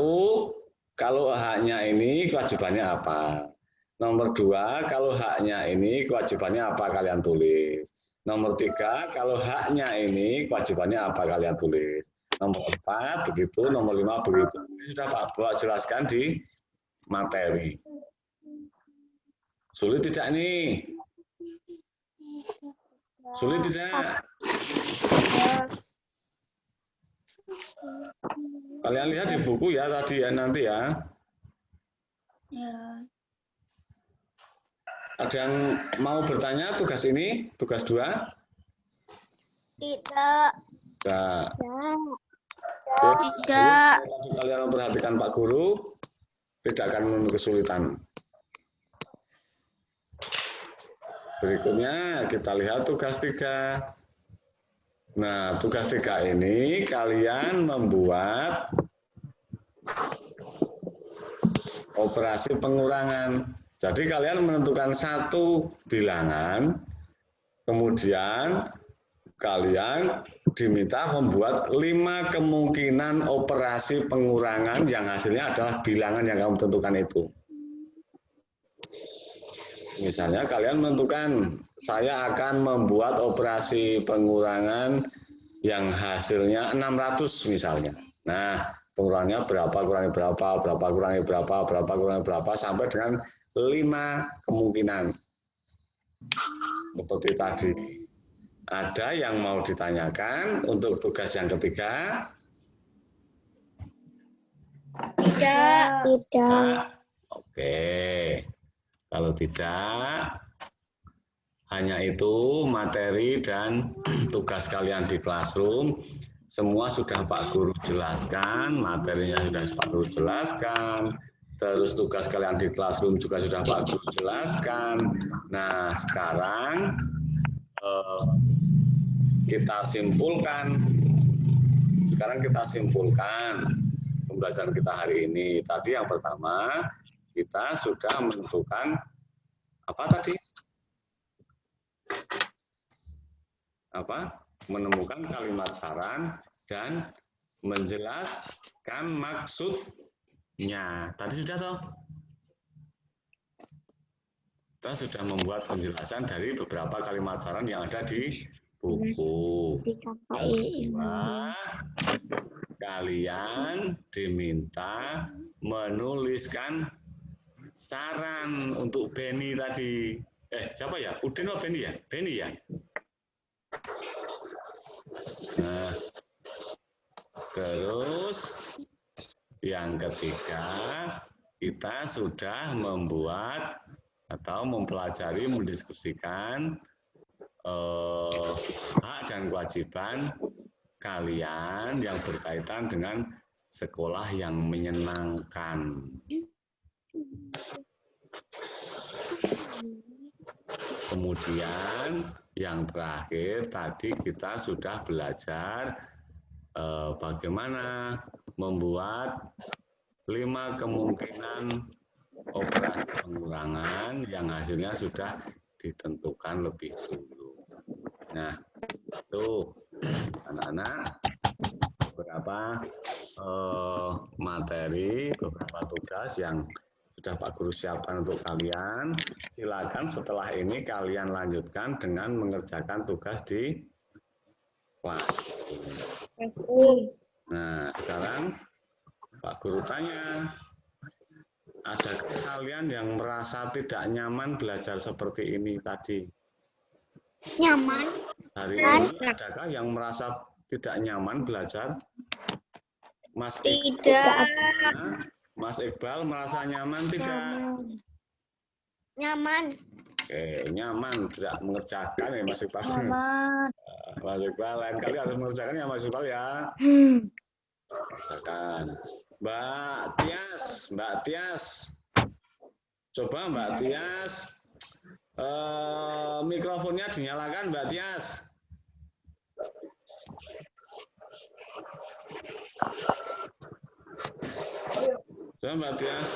kalau haknya ini kewajibannya apa? Nomor 2, kalau haknya ini kewajibannya apa kalian tulis. Nomor 3, kalau haknya ini kewajibannya apa kalian tulis. Nomor 4 begitu, nomor 5 begitu. Ini sudah Pak Bawa jelaskan di materi. Sulit tidak nih? Sulit tidak? Kalian lihat di buku ya tadi ya nanti ya. Ada yang mau bertanya tugas ini, tugas 2? Tidak. Tidak. Tidak. Kalian memperhatikan Pak Guru, tidak akan menemui kesulitan. Berikutnya kita lihat tugas 3. Nah, tugas 3 ini kalian membuat operasi pengurangan. Jadi kalian menentukan satu bilangan, kemudian kalian diminta membuat 5 kemungkinan operasi pengurangan yang hasilnya adalah bilangan yang kamu tentukan itu. Misalnya kalian menentukan, saya akan membuat operasi pengurangan yang hasilnya 600 misalnya. Nah, Pengurangannya berapa, kurangi berapa, berapa kurangi berapa, berapa kurangi berapa, sampai dengan 5 kemungkinan. Seperti tadi. Ada yang mau ditanyakan untuk tugas yang ketiga? Tidak. Oke. Kalau tidak, hanya itu materi dan tugas kalian di classroom. Semua sudah Pak Guru jelaskan, materinya sudah Pak Guru jelaskan. Terus tugas kalian di classroom juga sudah Pak Guru jelaskan. Nah, sekarang kita simpulkan. Pembelajaran kita hari ini. Tadi yang pertama, kita sudah menentukan apa tadi? Menemukan kalimat saran dan menjelaskan maksudnya. Tadi sudah toh? Kita sudah membuat penjelasan dari beberapa kalimat saran yang ada di buku. Kedua, kalian diminta menuliskan saran untuk Beni tadi. Siapa ya? Udin atau Beni ya? Beni ya? Nah, terus yang ketiga, kita sudah membuat atau mempelajari, mendiskusikan hak dan kewajiban kalian yang berkaitan dengan sekolah yang menyenangkan. Kemudian yang terakhir tadi kita sudah belajar bagaimana membuat 5 kemungkinan operasi pengurangan yang hasilnya sudah ditentukan lebih dulu. Nah, itu anak-anak beberapa materi, beberapa tugas yang sudah Pak Guru siapkan untuk kalian. Silakan setelah ini kalian lanjutkan dengan mengerjakan tugas di kelas. Nah, sekarang Pak Guru tanya, adakah kalian yang merasa tidak nyaman belajar seperti ini tadi? Nyaman. Hari ini adakah yang merasa tidak nyaman belajar? Mas Tidak. Mas Iqbal merasa nyaman tidak? Nyaman. Oke, nyaman, tidak mengerjakan ya Mas Iqbal. Nyaman. Mas Iqbal, lain kali harus mengerjakan ya Mas Iqbal ya. Mengerjakan. Mbak Tias. Coba Mbak Tias, mikrofonnya dinyalakan Mbak Tias. Coba Mbak Tias.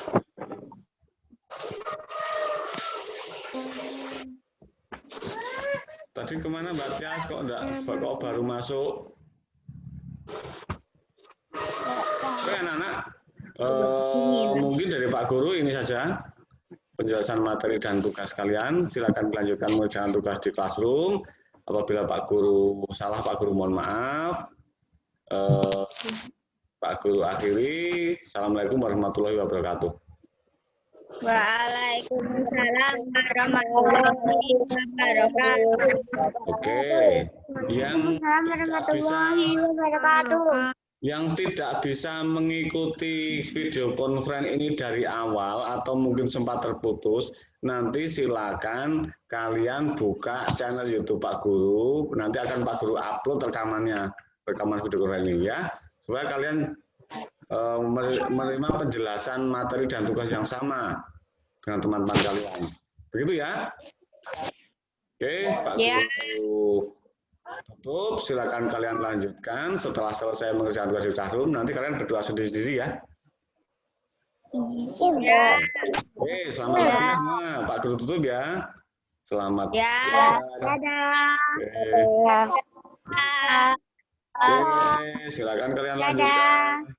Tadi kemana Mbak Tias? Kok baru masuk? Oke anak-anak, mungkin dari Pak Guru ini saja penjelasan materi dan tugas kalian. Silakan melanjutkan mengerjakan tugas di classroom. Apabila Pak Guru salah, Pak Guru mohon maaf. Pak Guru akhiri. Assalamualaikum warahmatullahi wabarakatuh. Waalaikumsalam warahmatullahi wabarakatuh. Oke, yang tidak bisa mengikuti video conference ini dari awal atau mungkin sempat terputus, nanti silakan kalian buka channel YouTube Pak Guru, nanti akan Pak Guru upload rekaman video conference ini ya, supaya kalian menerima penjelasan materi dan tugas yang sama dengan teman-teman kalian. Begitu ya? Oke, Pak Guru tutup, silakan kalian lanjutkan. Setelah selesai mengerjakan tugas di classroom, nanti kalian berdoa sendiri-sendiri ya. Oke, selamat pagi semua. Pak Guru tutup ya. Selamat. Ya. Oke, silakan kalian lanjutkan.